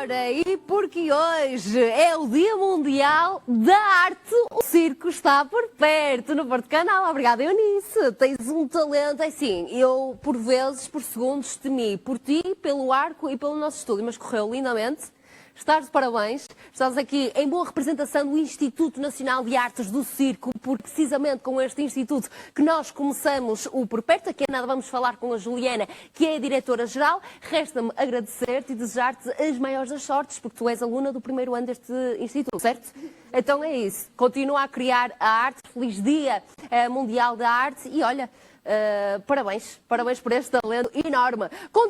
Ora, e porque hoje é o Dia Mundial da Arte, o circo está por perto, no Porto Canal. Obrigada, Eunice. Tens um talento. É assim, eu, por vezes, por segundos, temi por ti, pelo arco e pelo nosso estúdio, mas correu lindamente. Estás de parabéns. Estás aqui em boa representação do Instituto Nacional de Artes do Circo, porque precisamente com este instituto que nós começamos o Por Perto. Aqui a nada vamos falar com a Juliana, que é a diretora-geral. Resta-me agradecer-te e desejar-te as maiores das sortes, porque tu és aluna do primeiro ano deste instituto, certo? Então é isso. Continua a criar a arte. Feliz Dia Mundial da Arte. E olha, parabéns por este talento enorme.